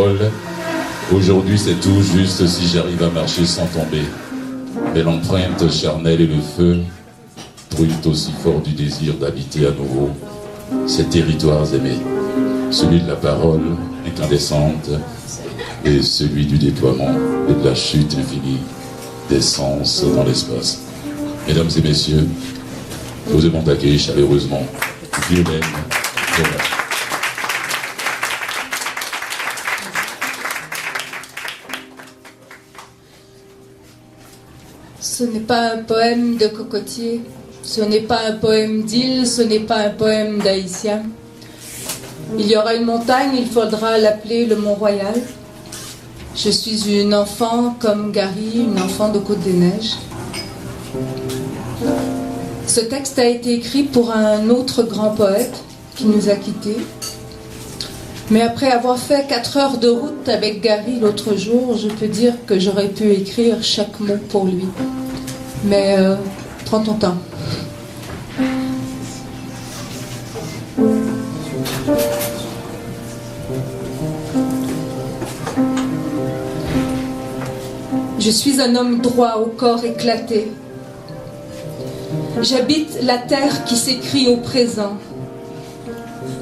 parole. Aujourd'hui c'est tout juste si j'arrive à marcher sans tomber. Mais l'empreinte charnelle et le feu brûlent aussi fort du désir d'habiter à nouveau ces territoires aimés. Celui de la parole incandescente et celui du déploiement et de la chute infinie des sens dans l'espace. Mesdames et messieurs, nous aimons accueillir chaleureusement Violaine. Ce n'est pas un poème de cocotier, ce n'est pas un poème d'île, ce n'est pas un poème d'haïtien. Il y aura une montagne, il faudra l'appeler le Mont-Royal. Je suis une enfant comme Gary, une enfant de Côte-des-Neiges. Ce texte a été écrit pour un autre grand poète qui nous a quittés. Mais après avoir fait 4 heures de route avec Gary l'autre jour, je peux dire que j'aurais pu écrire chaque mot pour lui. Mais prends ton temps. Je suis un homme droit au corps éclaté. J'habite la terre qui s'écrit au présent.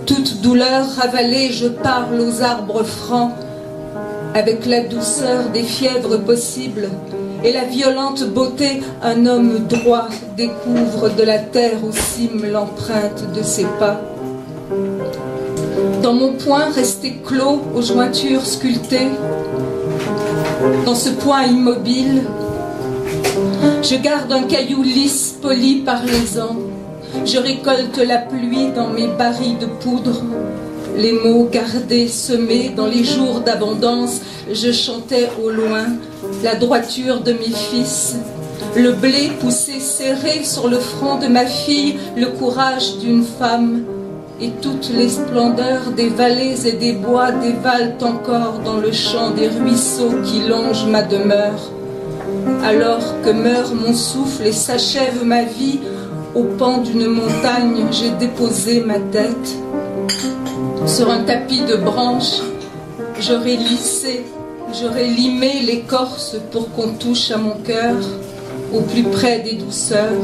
Toute douleur ravalée, je parle aux arbres francs, avec la douceur des fièvres possibles et la violente beauté, un homme droit découvre de la terre aux cimes l'empreinte de ses pas. Dans mon poing resté clos aux jointures sculptées, dans ce poing immobile, je garde un caillou lisse poli par les ans. Je récolte la pluie dans mes barils de poudre. Les mots gardés, semés dans les jours d'abondance, je chantais au loin la droiture de mes fils. Le blé poussé serré sur le front de ma fille, le courage d'une femme. Et toutes les splendeurs des vallées et des bois dévalent encore dans le chant des ruisseaux qui longent ma demeure. Alors que meurt mon souffle et s'achève ma vie, au pan d'une montagne, j'ai déposé ma tête. Sur un tapis de branches, j'aurais lissé, j'aurais limé l'écorce pour qu'on touche à mon cœur, au plus près des douceurs.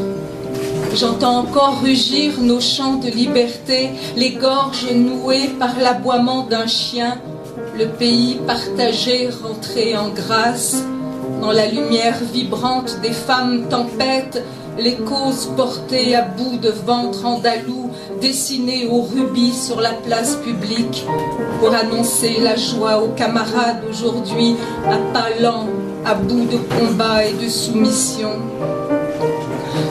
J'entends encore rugir nos chants de liberté, les gorges nouées par l'aboiement d'un chien, le pays partagé rentré en grâce. Dans la lumière vibrante des femmes tempêtes, les causes portées à bout de ventre andalou, dessinées au rubis sur la place publique, pour annoncer la joie aux camarades aujourd'hui, à pas lents, à bout de combat et de soumission.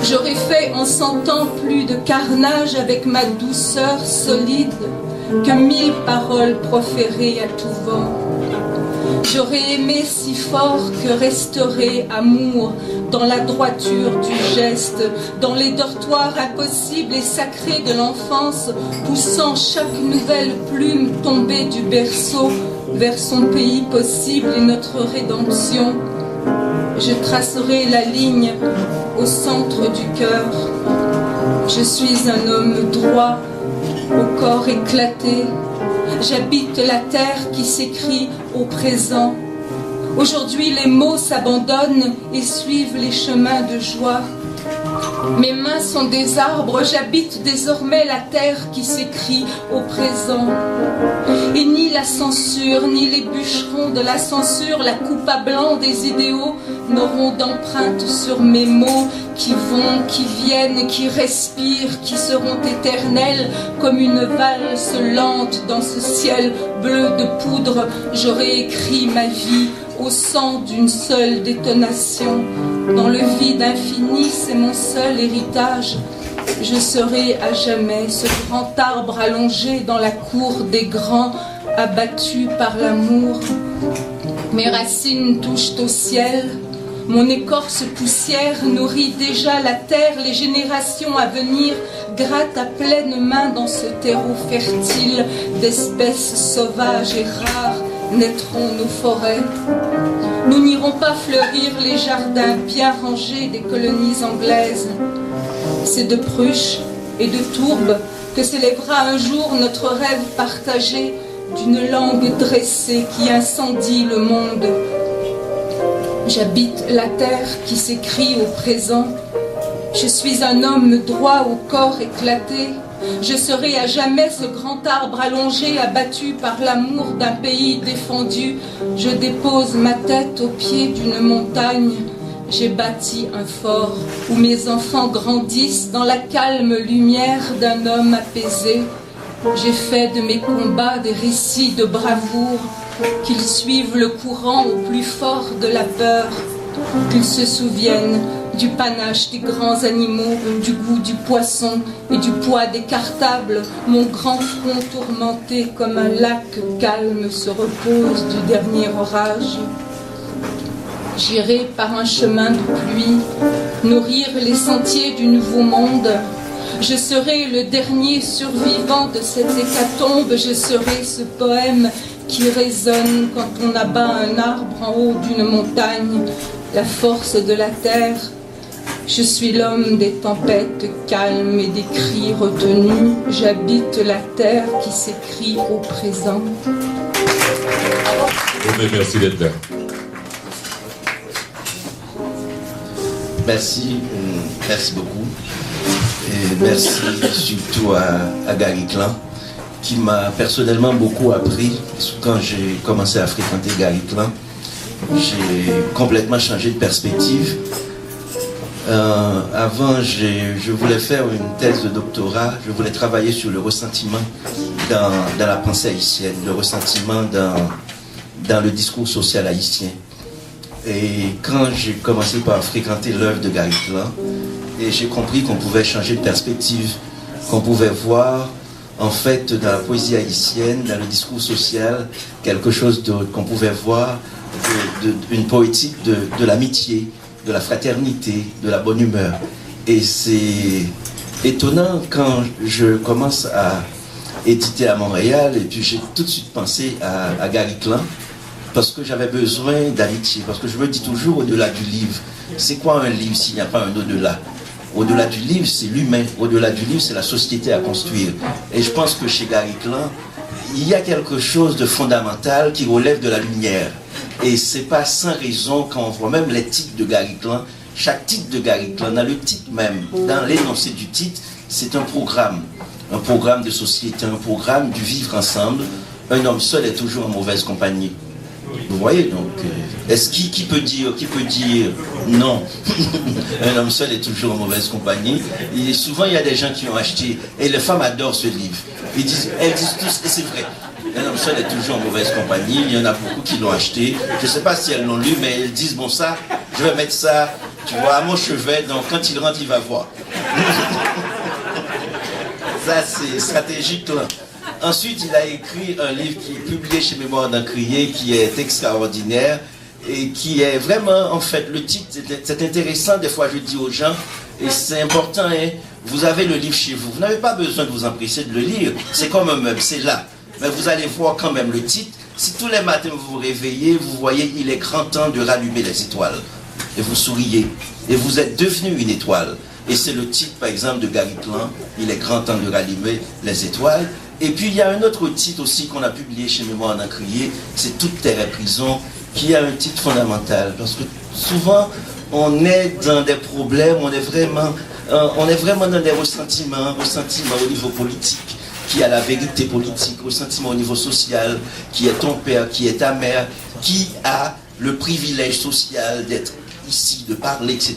J'aurais fait en 100 ans plus de carnage avec ma douceur solide que 1000 paroles proférées à tout vent. J'aurais aimé si fort que resterait amour dans la droiture du geste, dans les dortoirs impossibles et sacrés de l'enfance, poussant chaque nouvelle plume tombée du berceau vers son pays possible et notre rédemption. Je tracerai la ligne au centre du cœur. Je suis un homme droit, au corps éclaté. J'habite la terre qui s'écrit au présent. Aujourd'hui, les mots s'abandonnent et suivent les chemins de joie. Mes mains sont des arbres, j'habite désormais la terre qui s'écrit au présent. Et ni la censure, ni les bûcherons de la censure, la coupe à blanc des idéaux, n'auront d'empreinte sur mes mots qui vont, qui viennent, qui respirent, qui seront éternels comme une valse lente dans ce ciel bleu de poudre. J'aurais écrit ma vie au sang d'une seule détonation. Dans le vide infini, c'est mon seul héritage. Je serai à jamais ce grand arbre allongé dans la cour des grands, abattu par l'amour. Mes racines touchent au ciel. Mon écorce poussière nourrit déjà la terre. Les générations à venir grattent à pleine main dans ce terreau fertile. D'espèces sauvages et rares naîtront nos forêts. Nous n'irons pas fleurir les jardins bien rangés des colonies anglaises. C'est de Pruche et de Tourbe que s'élèvera un jour notre rêve partagé, d'une langue dressée qui incendie le monde. J'habite la terre qui s'écrit au présent. Je suis un homme droit au corps éclaté. Je serai à jamais ce grand arbre allongé, abattu par l'amour d'un pays défendu. Je dépose ma tête au pied d'une montagne. J'ai bâti un fort où mes enfants grandissent dans la calme lumière d'un homme apaisé. J'ai fait de mes combats des récits de bravoure, qu'ils suivent le courant au plus fort de la peur, qu'ils se souviennent du panache des grands animaux, du goût du poisson et du poids des cartables. Mon grand front tourmenté comme un lac calme se repose du dernier orage. J'irai par un chemin de pluie, nourrir les sentiers du nouveau monde. Je serai le dernier survivant de cette hécatombe. Je serai ce poème qui résonne quand on abat un arbre en haut d'une montagne, la force de la terre. Je suis l'homme des tempêtes calmes et des cris retenus. J'habite la terre qui s'écrit au présent. Merci d'être là. Merci beaucoup. Et merci surtout à Gary Klein, qui m'a personnellement beaucoup appris. Quand j'ai commencé à fréquenter Gary Klein, j'ai complètement changé de perspective. Avant, je voulais faire une thèse de doctorat, je voulais travailler sur le ressentiment dans la pensée haïtienne, le ressentiment dans le discours social haïtien. Et quand j'ai commencé par fréquenter l'œuvre de Gary Klein, et j'ai compris qu'on pouvait changer de perspective, qu'on pouvait voir en fait dans la poésie haïtienne, dans le discours social, quelque chose qu'on pouvait voir une poétique de l'amitié, de la fraternité, de la bonne humeur. Et c'est étonnant quand je commence à éditer à Montréal, et puis j'ai tout de suite pensé à Gary Klein, parce que j'avais besoin d'amitié, parce que je me dis toujours au-delà du livre, c'est quoi un livre s'il n'y a pas un au-delà? Au-delà du livre, c'est l'humain, au-delà du livre, c'est la société à construire. Et je pense que chez Gary Klein, il y a quelque chose de fondamental qui relève de la lumière. Et c'est pas sans raison quand on voit même les titres de Gary Klein, chaque titre de Gary Klein, dans le titre même, dans l'énoncé du titre, c'est un programme de société, un programme du vivre ensemble. Un homme seul est toujours en mauvaise compagnie. Vous voyez, donc, est-ce qui peut dire non? Un homme seul est toujours en mauvaise compagnie. Et souvent, il y a des gens qui ont acheté, et les femmes adorent ce livre. Elles disent tous, et c'est vrai, un homme seul est toujours en mauvaise compagnie. Il y en a beaucoup qui l'ont acheté. Je ne sais pas si elles l'ont lu, mais elles disent, bon ça, je vais mettre ça, tu vois, à mon chevet, donc quand il rentre, il va voir. Ça, c'est stratégique, là. Ensuite, il a écrit un livre qui est publié chez Mémoire d'Encrier, qui est extraordinaire et qui est vraiment, en fait, le titre, c'est intéressant. Des fois, je dis aux gens, et c'est important, hein, vous avez le livre chez vous. Vous n'avez pas besoin de vous empresser de le lire. C'est comme un meuble, c'est là. Mais vous allez voir quand même le titre. Si tous les matins vous vous réveillez, vous voyez, il est grand temps de rallumer les étoiles. Et vous souriez. Et vous êtes devenu une étoile. Et c'est le titre, par exemple, de Gary Klein, il est grand temps de rallumer les étoiles. Et puis il y a un autre titre aussi qu'on a publié chez Mémoire d'Encrier, c'est Toute terre est prison, qui a un titre fondamental. Parce que souvent, on est dans des problèmes, on est vraiment dans des ressentiments au niveau politique, qui a la vérité politique, ressentiment au niveau social, qui est ton père, qui est ta mère, qui a le privilège social d'être ici, de parler, etc.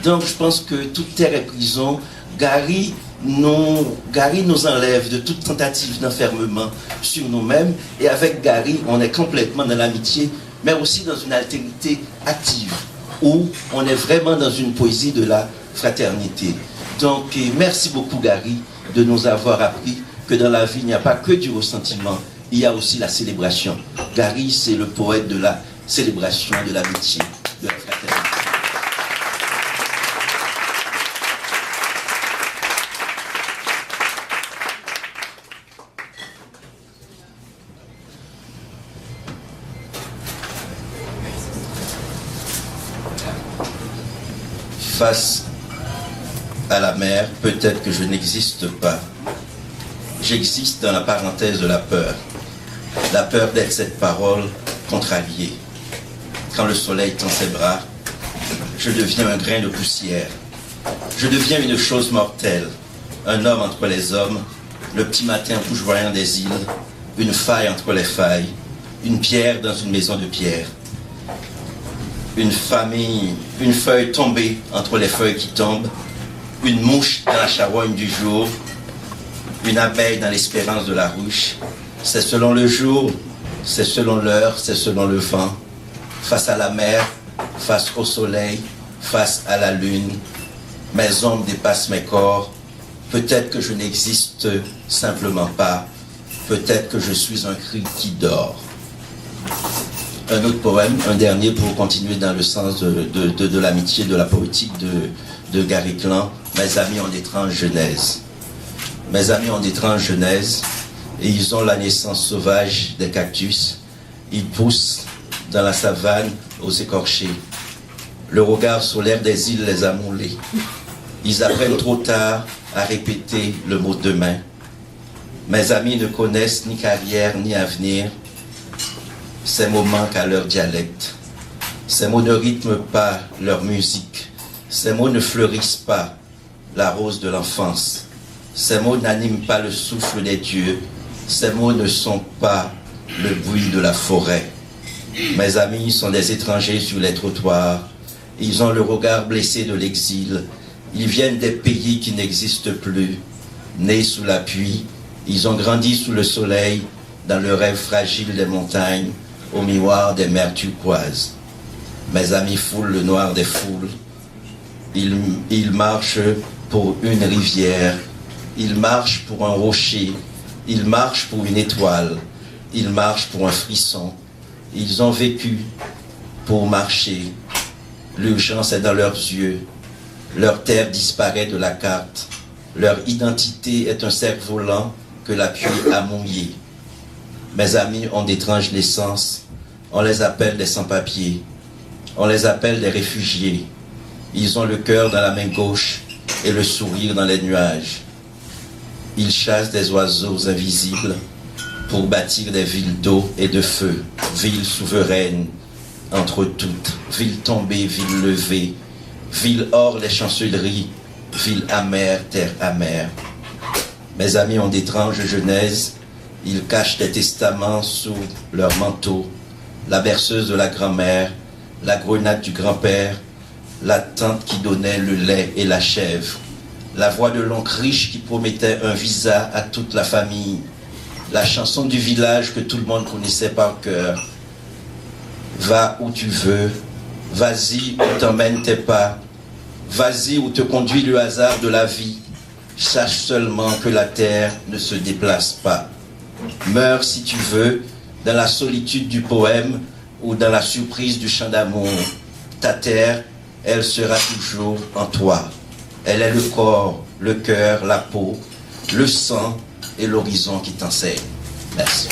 Donc je pense que Toute terre est prison, Gary nous enlève de toute tentative d'enfermement sur nous-mêmes, et avec Gary, on est complètement dans l'amitié, mais aussi dans une altérité active, où on est vraiment dans une poésie de la fraternité. Donc, merci beaucoup Gary de nous avoir appris que dans la vie, il n'y a pas que du ressentiment, il y a aussi la célébration. Gary, c'est le poète de la célébration, de l'amitié, de la fraternité. Face à la mer, peut-être que je n'existe pas. J'existe dans la parenthèse de la peur. la peur d'être cette parole contrariée. Quand le soleil tend ses bras, je deviens un grain de poussière. Je deviens une chose mortelle, un homme entre les hommes, le petit matin rougeoyant des îles, une faille entre les failles, une pierre dans une maison de pierre. Une famille, une feuille tombée entre les feuilles qui tombent, une mouche dans la charogne du jour, une abeille dans l'espérance de la ruche. C'est selon le jour, c'est selon l'heure, c'est selon le vent. Face à la mer, face au soleil, face à la lune, mes ombres dépassent mes corps. Peut-être que je n'existe simplement pas. Peut-être que je suis un cri qui dort. Un autre poème, un dernier pour continuer dans le sens de l'amitié, de la poétique de Gary Klein. Mes amis ont d'étranges genèses. Mes amis ont d'étranges genèses et ils ont la naissance sauvage des cactus. Ils poussent dans la savane aux écorchés. Le regard solaire des îles les a moulés. Ils apprennent trop tard à répéter le mot demain. Mes amis ne connaissent ni carrière ni avenir. Ces mots manquent à leur dialecte. Ces mots ne rythment pas leur musique. Ces mots ne fleurissent pas la rose de l'enfance. Ces mots n'animent pas le souffle des dieux. Ces mots ne sont pas le bruit de la forêt. Mes amis sont des étrangers sur les trottoirs. Ils ont le regard blessé de l'exil. Ils viennent des pays qui n'existent plus. Nés sous la pluie, ils ont grandi sous le soleil, dans le rêve fragile des montagnes, au miroir des mers turquoises. Mes amis foulent le noir des foules. Ils marchent pour une rivière. Ils marchent pour un rocher. Ils marchent pour une étoile. Ils marchent pour un frisson. Ils ont vécu pour marcher. L'urgence est dans leurs yeux. Leur terre disparaît de la carte. Leur identité est un cerf-volant que la pluie a mouillé. Mes amis ont d'étranges naissances. On les appelle des sans-papiers. On les appelle des réfugiés. Ils ont le cœur dans la main gauche et le sourire dans les nuages. Ils chassent des oiseaux invisibles pour bâtir des villes d'eau et de feu, villes souveraines entre toutes, villes tombées, villes levées, villes hors les chancelleries, villes amères, terre amère. Mes amis ont d'étranges genèses, ils cachent des testaments sous leur manteau, la berceuse de la grand-mère, la grenade du grand-père, la tante qui donnait le lait et la chèvre, la voix de l'oncle riche qui promettait un visa à toute la famille, la chanson du village que tout le monde connaissait par cœur. Va où tu veux, vas-y où t'emmènent tes pas, vas-y où te conduit le hasard de la vie, sache seulement que la terre ne se déplace pas. Meurs si tu veux, dans la solitude du poème ou dans la surprise du chant d'amour. Ta terre, elle sera toujours en toi. Elle est le corps, le cœur, la peau, le sang et l'horizon qui t'enseigne. Merci.